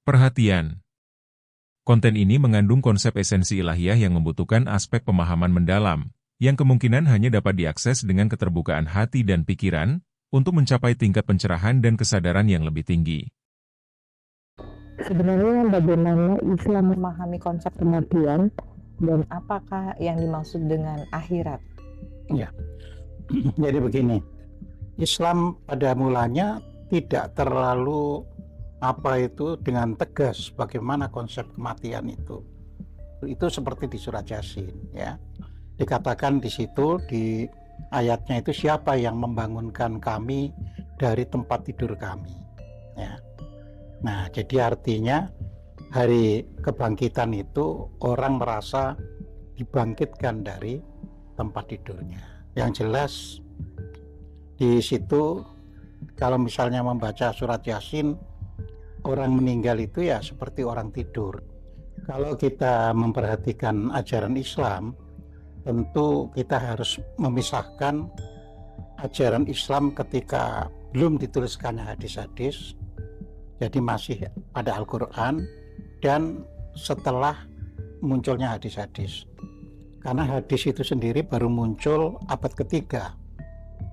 Perhatian. Konten ini mengandung konsep esensi ilahiyah yang membutuhkan aspek pemahaman mendalam, yang kemungkinan hanya dapat diakses dengan keterbukaan hati dan pikiran, untuk mencapai tingkat pencerahan dan kesadaran yang lebih tinggi. Sebenarnya bagaimana Islam memahami konsep kematian dan apakah yang dimaksud dengan akhirat? Ya, jadi begini, Islam pada mulanya tidak terlalu dengan tegas bagaimana konsep kematian itu. Itu seperti di surat Yasin, ya. Dikatakan di situ di ayatnya itu, siapa yang membangunkan kami dari tempat tidur kami, ya. Nah, jadi artinya hari kebangkitan itu orang merasa dibangkitkan dari tempat tidurnya. Yang jelas di situ kalau misalnya membaca surat Yasin, orang meninggal itu ya seperti orang tidur. Kalau kita memperhatikan ajaran Islam, tentu kita harus memisahkan ajaran Islam ketika belum dituliskannya hadis-hadis, jadi masih pada Al-Quran, dan setelah munculnya hadis-hadis. Karena hadis itu sendiri baru muncul abad ketiga,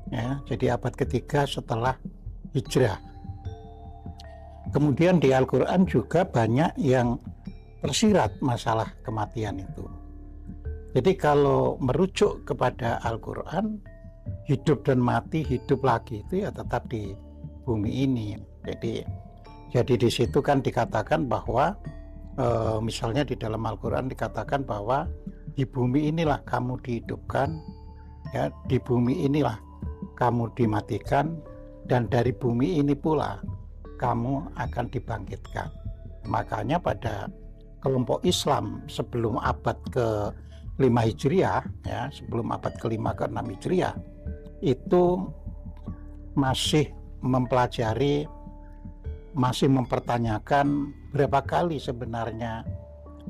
ya, jadi abad ketiga setelah hijrah. Kemudian di Al-Quran juga banyak yang tersirat masalah kematian itu. Jadi kalau merujuk kepada Al-Quran, hidup dan mati, hidup lagi itu ya tetap di bumi ini. Jadi di situ kan dikatakan bahwa misalnya di dalam Al-Quran dikatakan bahwa di bumi inilah kamu dihidupkan, ya, di bumi inilah kamu dimatikan, dan dari bumi ini pula kamu akan dibangkitkan. Makanya pada kelompok Islam sebelum abad ke-5 Hijriah, ya, sebelum abad ke-5 ke-6 Hijriah, itu masih mempelajari, masih mempertanyakan berapa kali sebenarnya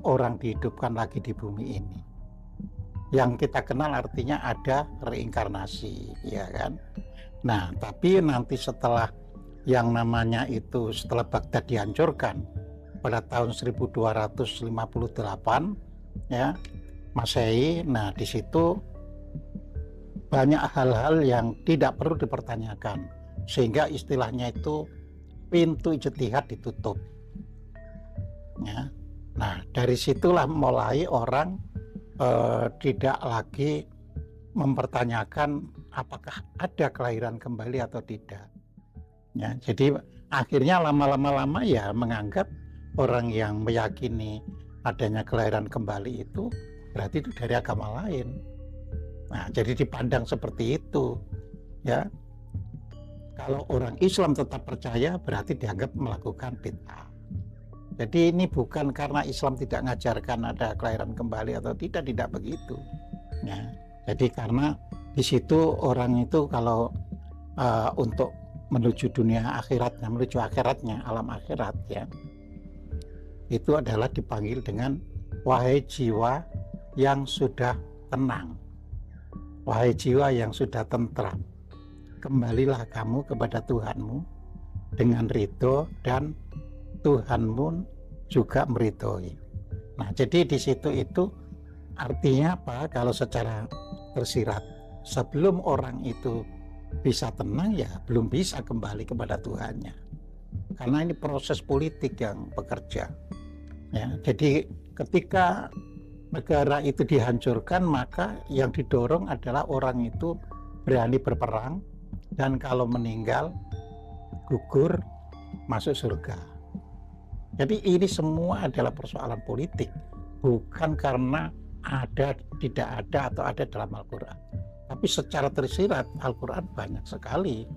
orang dihidupkan lagi di bumi ini. Yang kita kenal artinya ada reinkarnasi, ya kan? Nah, tapi nanti setelah yang namanya itu, setelah Baghdad dihancurkan pada tahun 1258, ya, Masehi, nah di situ banyak hal-hal yang tidak perlu dipertanyakan, sehingga istilahnya itu pintu ijtihad ditutup, ya. Nah, dari situlah mulai orang tidak lagi mempertanyakan apakah ada kelahiran kembali atau tidak, ya. Jadi akhirnya lama-lama ya menganggap orang yang meyakini adanya kelahiran kembali itu berarti itu dari agama lain. Nah, jadi dipandang seperti itu, ya. Kalau orang Islam tetap percaya berarti dianggap melakukan bid'ah. Jadi ini bukan karena Islam tidak mengajarkan ada kelahiran kembali atau tidak begitu, ya. Jadi karena di situ orang itu kalau untuk menuju dunia akhiratnya, menuju akhiratnya, alam akhirat, ya, itu adalah dipanggil dengan wahai jiwa yang sudah tenang, wahai jiwa yang sudah tentram, kembalilah kamu kepada Tuhanmu dengan ridho dan Tuhanmu juga meridhoi. Nah, jadi di situ itu artinya apa? Kalau secara tersirat, sebelum orang itu bisa tenang, ya belum bisa kembali kepada Tuhannya. Karena ini proses politik yang bekerja, ya. Jadi ketika negara itu dihancurkan, maka yang didorong adalah orang itu berani berperang, dan kalau meninggal gugur masuk surga. Jadi ini semua adalah persoalan politik, bukan karena ada, tidak ada, atau ada dalam Al-Quran. Tapi secara tersirat Al-Quran banyak sekali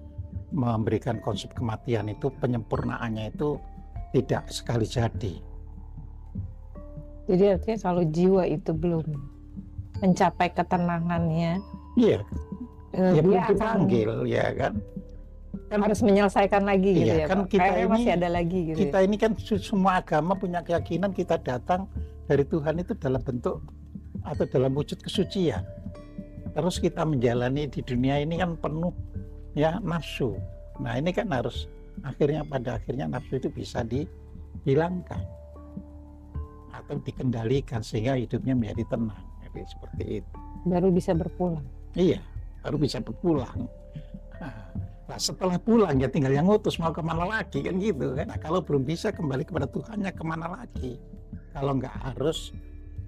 memberikan konsep kematian itu, penyempurnaannya itu tidak sekali jadi. Jadi artinya kalau jiwa itu belum mencapai ketenangannya, iya, ya belum dia dipanggil, ya kan harus menyelesaikan lagi, gitu, iya, ya kan Pak? kita Kayaknya ini, masih ada lagi, gitu, kita ya? ini kan semua agama punya keyakinan kita datang dari Tuhan itu dalam bentuk atau dalam wujud kesucian. Terus kita menjalani di dunia ini kan penuh, ya, nafsu. Nah, ini kan harus pada akhirnya nafsu itu bisa hilangkan atau dikendalikan sehingga hidupnya menjadi tenang. Jadi seperti itu. Baru bisa berpulang. Iya, baru bisa berpulang. Nah, setelah pulang ya tinggal yang ngutus mau kemana lagi kan gitu kan. Nah, kalau belum bisa kembali kepada Tuhannya kemana lagi? Kalau nggak harus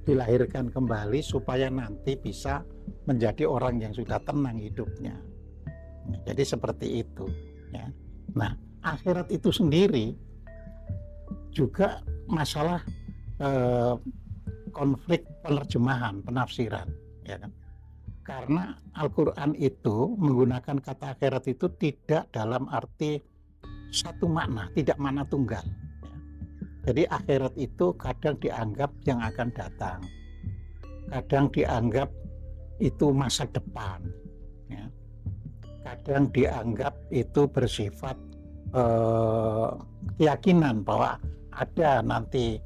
dilahirkan kembali supaya nanti bisa menjadi orang yang sudah tenang hidupnya. Nah, jadi seperti itu. Ya. Nah, akhirat itu sendiri juga masalah konflik penerjemahan, penafsiran, ya kan? Karena Al-Quran itu menggunakan kata akhirat itu tidak dalam arti satu makna, tidak makna tunggal. Ya. Jadi akhirat itu kadang dianggap yang akan datang, kadang dianggap itu masa depan, ya. Kadang dianggap itu bersifat keyakinan bahwa ada nanti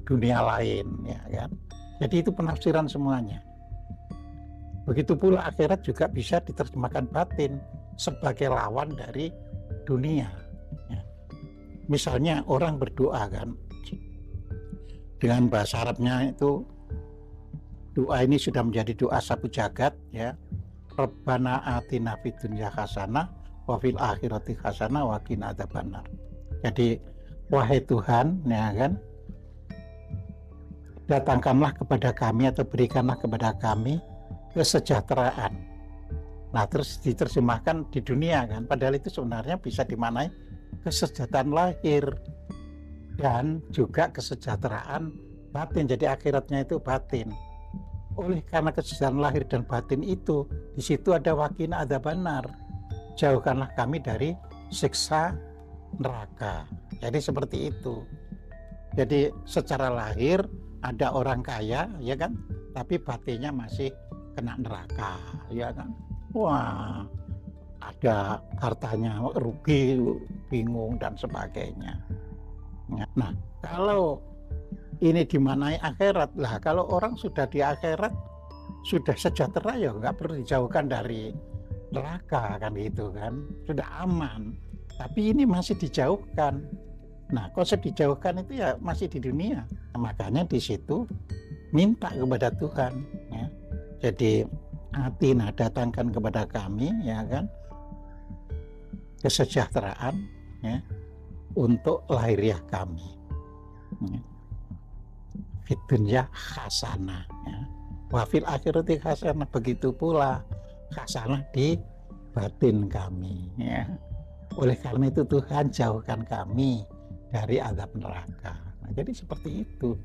dunia lain, ya kan. Jadi itu penafsiran semuanya. Begitu pula akhirat juga bisa diterjemahkan batin sebagai lawan dari dunia. Ya. Misalnya orang berdoa kan, dengan bahasa Arabnya itu doa ini sudah menjadi doa sapu jagat, ya. Rabbana atina fid dunya hasanah wa fil akhirati hasanah wa qina adzabannar. Jadi wahai Tuhan, ya kan, datangkanlah kepada kami atau berikanlah kepada kami kesejahteraan. Nah, terus diterjemahkan di dunia kan, padahal itu sebenarnya bisa dimaknai kesejahteraan lahir dan juga kesejahteraan batin. Jadi akhiratnya itu batin. Oleh karena kesejahteraan lahir dan batin itu, di situ ada waqina adzabannar. Jauhkanlah kami dari siksa neraka. Jadi seperti itu. Jadi secara lahir ada orang kaya, ya kan, tapi batinnya masih kena neraka, ya kan. Wah, ada hartanya rugi, bingung dan sebagainya. Nah, kalau ini dimanai akhirat, lah kalau orang sudah di akhirat sudah sejahtera, ya nggak perlu dijauhkan dari neraka kan, gitu kan, sudah aman. Tapi ini masih dijauhkan. Nah, konsep dijauhkan itu ya masih di dunia. Nah, makanya di situ minta kepada Tuhan, ya. Jadi atina, datangkan kepada kami, ya kan, kesejahteraan, ya, untuk lahiriah kami, ya. Fid dunya hasanah, ya. Wa fil akhirati hasanah, begitu pula hasanah di batin kami, ya. Oleh karena itu Tuhan jauhkan kami dari azab neraka. Nah, jadi seperti itu.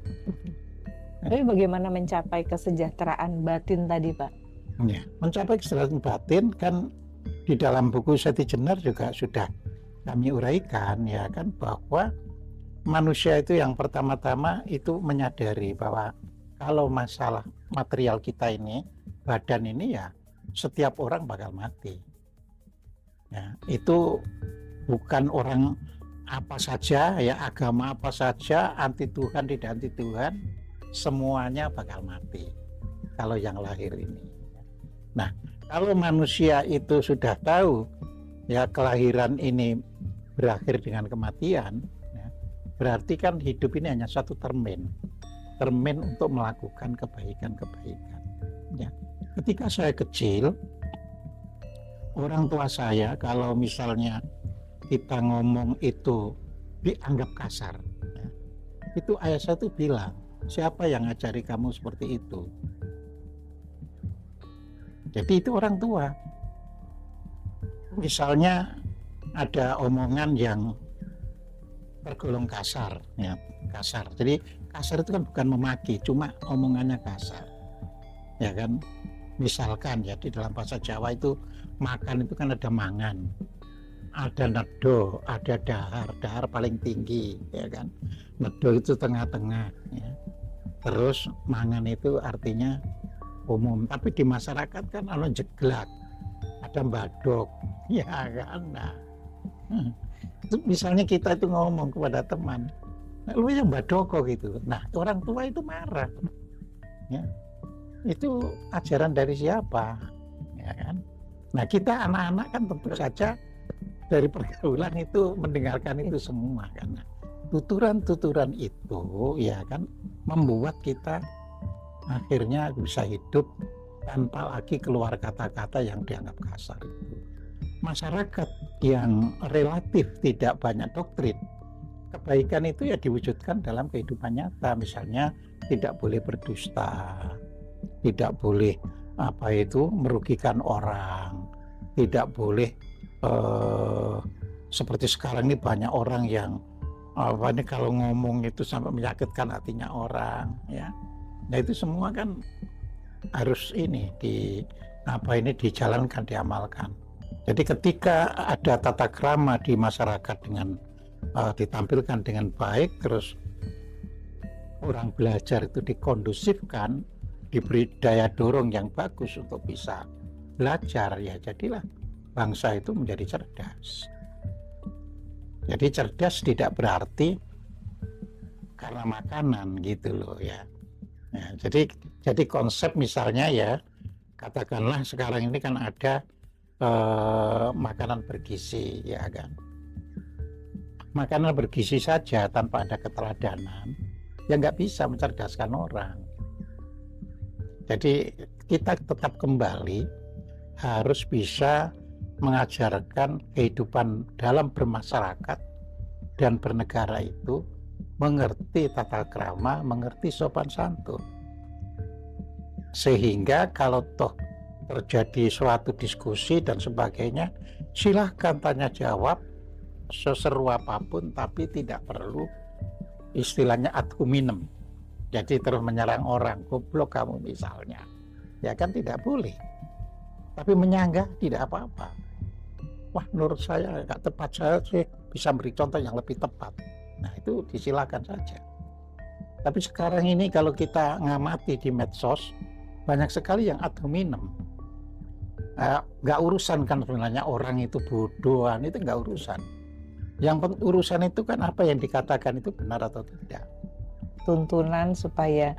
Tapi bagaimana mencapai kesejahteraan batin tadi, Pak? Ya, mencapai kesejahteraan batin kan di dalam buku Seti Jenar juga sudah kami uraikan, ya kan, bahwa manusia itu yang pertama-tama itu menyadari bahwa kalau masalah material kita ini, badan ini, ya setiap orang bakal mati. Ya, itu bukan orang apa saja, ya agama apa saja, anti Tuhan tidak anti Tuhan, semuanya bakal mati kalau yang lahir ini. Nah, kalau manusia itu sudah tahu, ya kelahiran ini berakhir dengan kematian, ya, berarti kan hidup ini hanya satu termin untuk melakukan kebaikan-kebaikan. Ya. Ketika saya kecil, orang tua saya kalau misalnya kita ngomong itu dianggap kasar, ya, itu ayah saya tuh bilang, siapa yang ngajari kamu seperti itu? Jadi itu orang tua. Misalnya ada omongan yang tergolong kasar, ya, kasar. Jadi kasar itu kan bukan memaki, cuma omongannya kasar, ya kan. Misalkan ya di dalam bahasa Jawa itu makan itu kan ada mangan, ada nedo, ada dahar. Dahar paling tinggi, ya kan. Nedo itu tengah-tengah, ya. Terus mangan itu artinya umum, tapi di masyarakat kan ada jeglak, ada badok, ya kan. Nah, misalnya kita itu ngomong kepada teman, lu yang badoko gitu. Nah, orang tua itu marah, ya. Itu ajaran dari siapa, ya kan. Nah, kita anak-anak kan tentu saja dari pergaulan itu mendengarkan itu semua kan. tuturan-tuturan itu ya kan membuat kita akhirnya bisa hidup tanpa lagi keluar kata-kata yang dianggap kasar. Masyarakat yang relatif tidak banyak doktrin, kebaikan itu ya diwujudkan dalam kehidupan nyata. Misalnya tidak boleh berdusta, tidak boleh merugikan orang, tidak boleh seperti sekarang ini banyak orang yang kalau ngomong itu sampai menyakitkan hatinya orang, ya. Nah itu semua kan harus dijalankan, diamalkan. Jadi ketika ada tata krama di masyarakat dengan ditampilkan dengan baik, terus orang belajar itu dikondusifkan, diberi daya dorong yang bagus untuk bisa belajar, ya jadilah bangsa itu menjadi cerdas. Jadi cerdas tidak berarti karena makanan gitu loh ya. Ya, jadi konsep misalnya ya, katakanlah sekarang ini kan ada makanan bergizi ya kan. Makanan bergizi saja tanpa ada keteladanan ya nggak bisa mencerdaskan orang. Jadi kita tetap kembali harus bisa mengajarkan kehidupan dalam bermasyarakat dan bernegara itu mengerti tata krama, mengerti sopan santun. Sehingga kalau toh terjadi suatu diskusi dan sebagainya, silahkan tanya jawab seseru apapun, tapi tidak perlu istilahnya ad hominem. Jadi terus menyerang orang, goblok kamu misalnya. Ya kan tidak boleh. Tapi menyanggah tidak apa-apa. Wah menurut saya nggak tepat, saya sih bisa beri contoh yang lebih tepat. Nah itu disilakan saja. Tapi sekarang ini kalau kita ngamati di medsos, banyak sekali yang ad hominem. Nggak urusan kan sebenarnya orang itu bodohan, itu nggak urusan. Yang urusan itu kan apa yang dikatakan itu benar atau tidak. Tuntunan supaya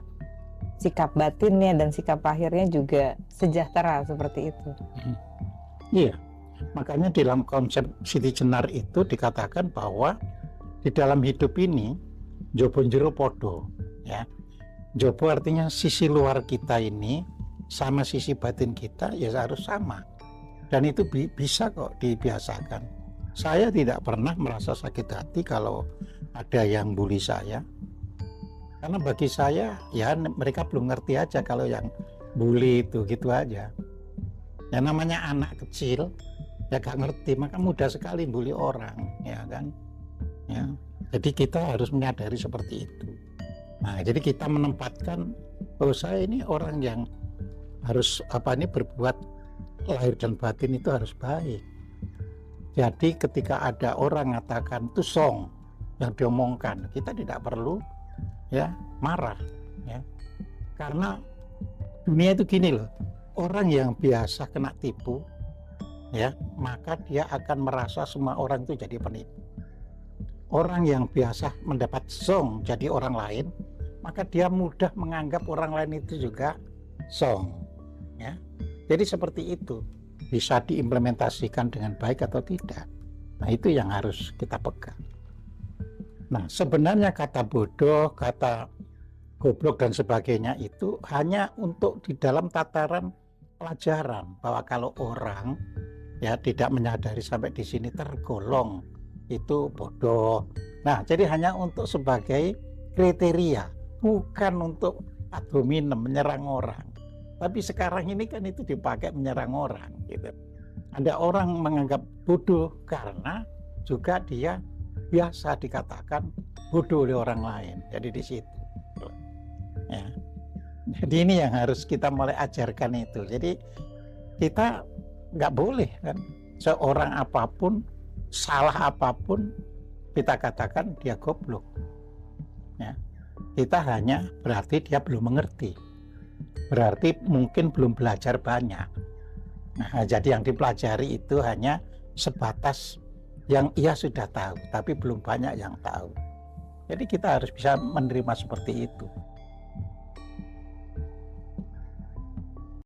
sikap batinnya dan sikap lahirnya juga sejahtera seperti itu. Iya, makanya dalam konsep Siti Jenar itu dikatakan bahwa di dalam hidup ini jobo njero podo, ya. Jobo artinya sisi luar kita ini sama sisi batin kita ya harus sama, dan itu bisa kok dibiasakan. Saya tidak pernah merasa sakit hati kalau ada yang bully saya, karena bagi saya ya mereka belum ngerti aja kalau yang bully itu gitu aja. Ya namanya anak kecil ya gak ngerti, maka mudah sekali bully orang, ya kan. Ya, jadi kita harus menyadari seperti itu. Nah, jadi kita menempatkan bahwa saya ini orang yang harus berbuat lahir dan batin itu harus baik. Jadi ketika ada orang mengatakan itu song yang diomongkan, kita tidak perlu ya marah, ya. Karena dunia itu gini loh, orang yang biasa kena tipu, ya, maka dia akan merasa semua orang itu jadi penipu. Orang yang biasa mendapat song jadi orang lain, maka dia mudah menganggap orang lain itu juga song, ya. Jadi seperti itu, bisa diimplementasikan dengan baik atau tidak. Nah itu yang harus kita pegang. Nah sebenarnya kata bodoh, kata goblok dan sebagainya itu hanya untuk di dalam tataran pelajaran, bahwa kalau orang ya tidak menyadari sampai di sini tergolong itu bodoh. Nah, jadi hanya untuk sebagai kriteria, bukan untuk ad hominem menyerang orang. Tapi sekarang ini kan itu dipakai menyerang orang, gitu. Ada orang menganggap bodoh karena juga dia biasa dikatakan bodoh oleh orang lain. Jadi di situ. Ya. Jadi ini yang harus kita mulai ajarkan itu. Jadi kita nggak boleh kan seorang apapun, salah apapun kita katakan dia goblok, ya. Kita hanya berarti dia belum mengerti, berarti mungkin belum belajar banyak. Nah jadi yang dipelajari itu hanya sebatas yang ia sudah tahu, tapi belum banyak yang tahu. Jadi kita harus bisa menerima seperti itu.